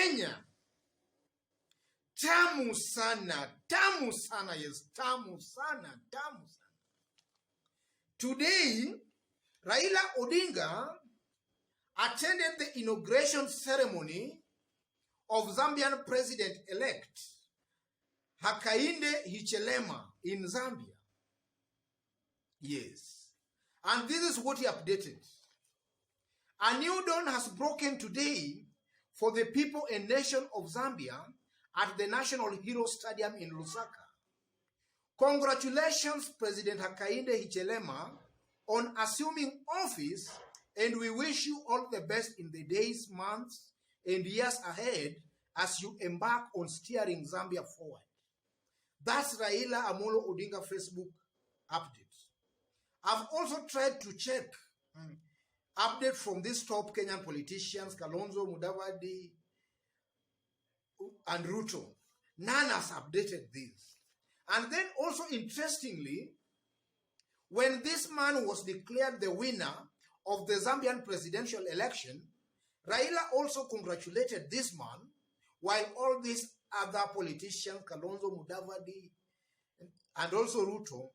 Kenya. Tamu sana, yes, tamu sana. Today, Raila Odinga attended the inauguration ceremony of Zambian President-elect Hakainde in Zambia. Yes. And this is what he updated. A new dawn has broken today for the people and nation of Zambia at the National Hero Stadium in Lusaka. Congratulations, President Hakainde on assuming office, and we wish you all the best in the days, months, and years ahead as you embark on steering Zambia forward. That's Raila Amolo Odinga Facebook update. I've also tried to check update from these top Kenyan politicians, Kalonzo, Mudavadi, and Ruto. None has updated this. And then also interestingly, when this man was declared the winner of the Zambian presidential election, Raila also congratulated this man, while all these other politicians, Kalonzo, Mudavadi, and also Ruto,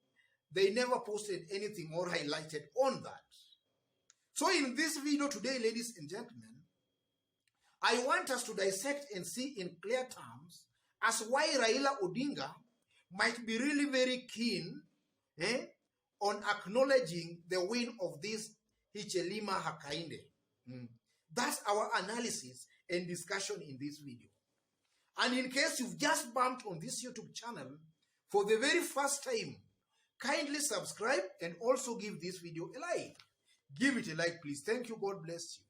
they never posted anything or highlighted on that. So in this video today, ladies and gentlemen, I want us to dissect and see in clear terms as why Raila Odinga might be really very keen on acknowledging the win of this Hichilema Hakainde. That's our analysis and discussion in this video. And in case you've just bumped on this YouTube channel for the very first time, kindly subscribe and also give this video a like. Give it a like, please. Thank you. God bless you.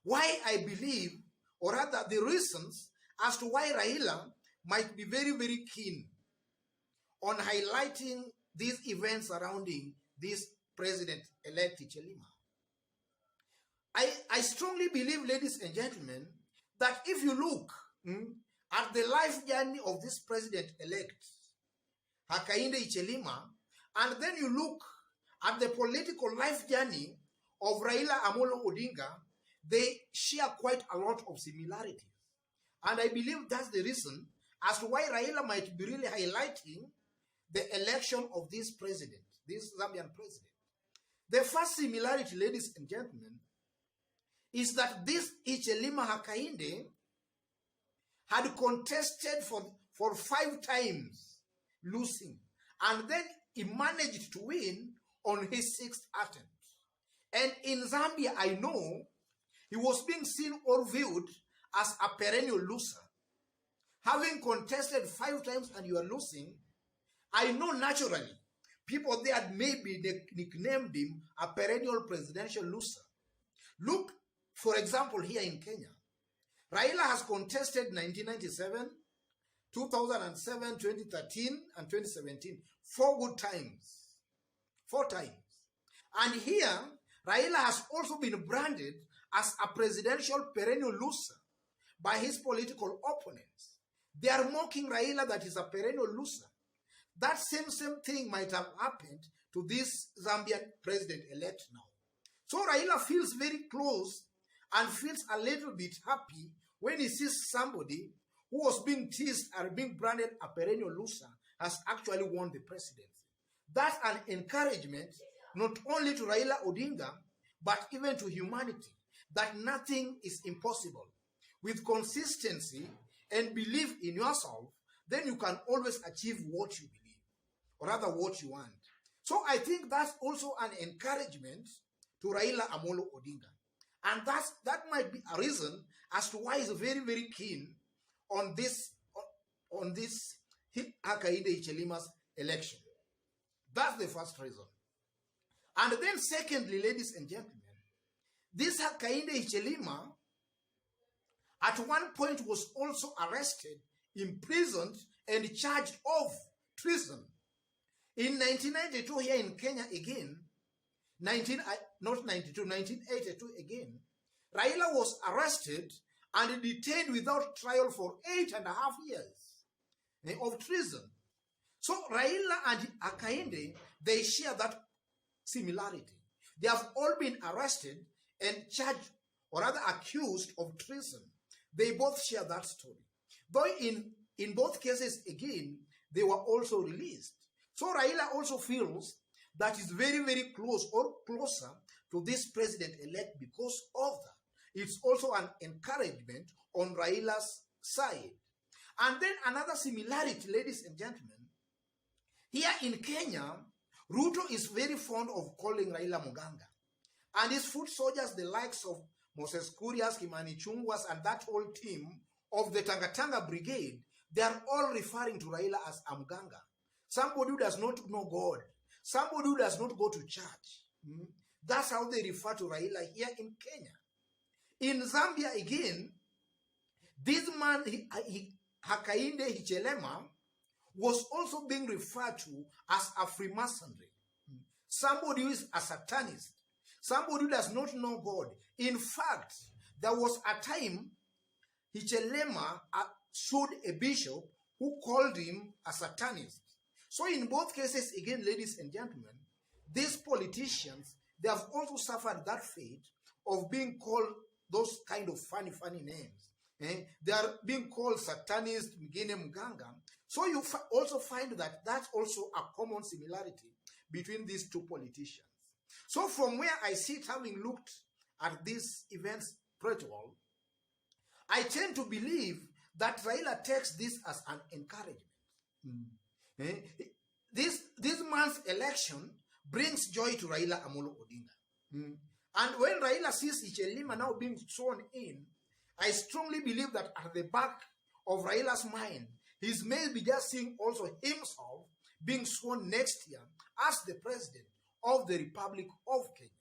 Why I believe, or rather the reasons as to why Raila might be very, very keen on highlighting these events surrounding this president-elect Hichilema. I strongly believe, ladies and gentlemen, that if you look at the life journey of this president-elect Hakainde Hichilema, and then you look at the political life journey of Raila Amolo Odinga, they share quite a lot of similarities. And I believe that's the reason as to why Raila might be really highlighting the election of this president, this Zambian president. The first similarity, ladies and gentlemen, is that this Hichilema Hakainde had contested for 5 times, losing. And then he managed to win on his 6th attempt. And in Zambia, I know he was being seen or viewed as a perennial loser. Having contested 5 times and you are losing, I know naturally people there maybe they nicknamed him a perennial presidential loser. Look, for example, here in Kenya, Raila has contested 1997, 2007, 2013, and 2017. 4 good times. 4 times. And here, Raila has also been branded as a presidential perennial loser by his political opponents. They are mocking Raila that is a perennial loser. That same thing might have happened to this Zambian president-elect now. So Raila feels very close and feels a little bit happy when he sees somebody who was being teased and being branded a perennial loser has actually won the presidency. That's an encouragement not only to Raila Odinga, but even to humanity, that nothing is impossible. With consistency and belief in yourself, then you can always achieve what you believe, or rather what you want. So I think that's also an encouragement to Raila Amolo Odinga. And that might be a reason as to why he's very, very keen on this Hakainde Hichilema's election. That's the first reason. And then secondly, ladies and gentlemen, this Hakainde Hichilema at one point was also arrested, imprisoned, and charged of treason. In 1992 here in Kenya again, 1982 again, Raila was arrested and detained without trial for 8.5 years of treason. So Raila and Hakainde, they share that similarity. They have all been arrested and charged, or rather accused of treason. They both share that story. Though in both cases, again, they were also released. So Raila also feels that he's very, very close or closer to this president-elect because of that. It's also an encouragement on Raila's side. And then another similarity, ladies and gentlemen, here in Kenya, Ruto is very fond of calling Raila Muganga. And his foot soldiers, the likes of Moses Kurias, Kimani Chungwas, and that whole team of the Tangatanga Brigade, they are all referring to Raila as a Muganga. Somebody who does not know God. Somebody who does not go to church. That's how they refer to Raila here in Kenya. In Zambia, again, this man, Hakainde Hichilema, was also being referred to as a Freemasonry. Somebody who is a Satanist. Somebody who does not know God. In fact, there was a time Hichilema sued a bishop who called him a Satanist. So in both cases, again, ladies and gentlemen, these politicians, they have also suffered that fate of being called those kind of funny names. They are being called Satanist, Mgine Muganga. So you also find that that's also a common similarity between these two politicians. So from where I sit, having looked at these events virtual, I tend to believe that Raila takes this as an encouragement. This month's election brings joy to Raila Amolo Odinga. And when Raila sees Hichilema now being sworn in, I strongly believe that at the back of Raila's mind, he's maybe just seeing also himself being sworn next year as the president of the Republic of Kenya.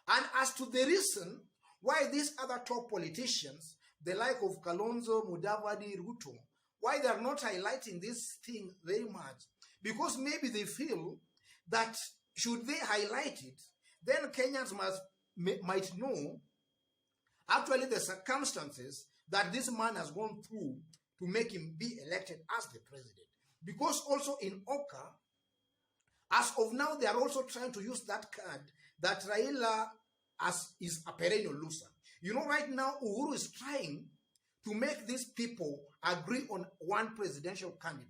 And as to the reason why these other top politicians, the like of Kalonzo, Mudavadi, Ruto, why they are not highlighting this thing very much, because maybe they feel that should they highlight it, then Kenyans might know actually the circumstances that this man has gone through to make him be elected as the president. Because also in Oka, as of now, they are also trying to use that card that Raila is a perennial loser. You know, right now, Uhuru is trying to make these people agree on one presidential candidate.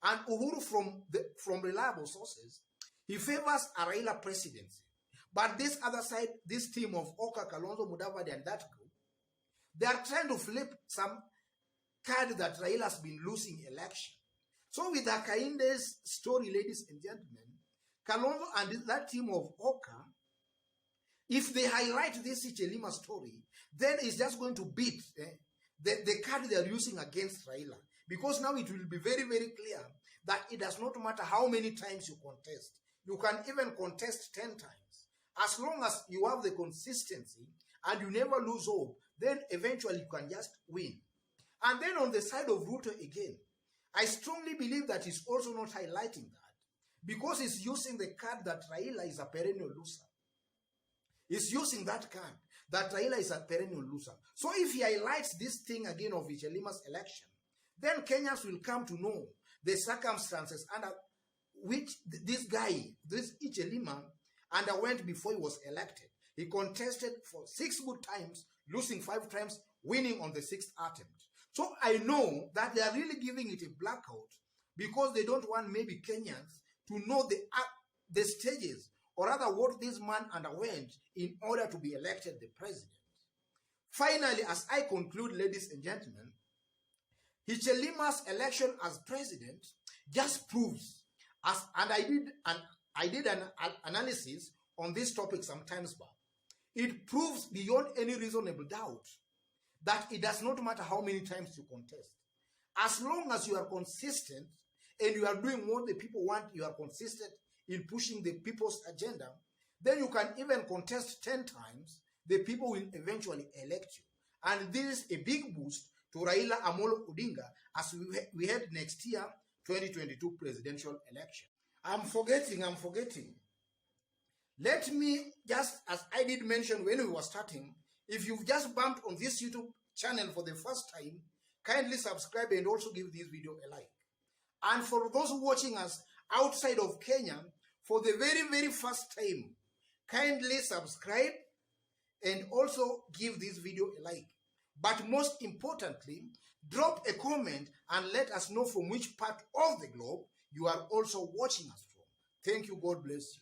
And Uhuru, from reliable sources, he favors a Raila presidency. But this other side, this team of Oka, Kalonzo, Mudavadi, and that group, they are trying to flip some card that Raila has been losing election. So with Hakainde's story, ladies and gentlemen, Kalonzo and that team of Oka, if they highlight this Hichilema story, then it's just going to beat the card they are using against Raila. Because now it will be very, very clear that it does not matter how many times you contest. You can even contest 10 times. As long as you have the consistency and you never lose hope, then eventually you can just win. And then on the side of Ruto again, I strongly believe that he's also not highlighting that because he's using the card that Raila is a perennial loser. He's using that card that Raila is a perennial loser. So if he highlights this thing again of Hichilema's election, then Kenyans will come to know the circumstances under which this guy, this Hichilema, underwent before he was elected. He contested for 6 good times, losing 5 times, winning on the 6th attempt. So I know that they are really giving it a blackout because they don't want maybe Kenyans to know the stages or rather what this man underwent in order to be elected the president. Finally, as I conclude, ladies and gentlemen, Hichilema's election as president just proves, and I did an analysis on this topic some times back. It proves beyond any reasonable doubt that it does not matter how many times you contest. As long as you are consistent and you are doing what the people want, you are consistent in pushing the people's agenda, then you can even contest 10 times, the people will eventually elect you. And this is a big boost to Raila Amolo Odinga as we head next year, 2022 presidential election. I'm forgetting. Let me, just as I did mention when we were starting, if you've just bumped on this YouTube channel for the first time, kindly subscribe and also give this video a like. And for those watching us outside of Kenya, for the very, very first time, kindly subscribe and also give this video a like. But most importantly, drop a comment and let us know from which part of the globe you are also watching us from. Thank you. God bless you.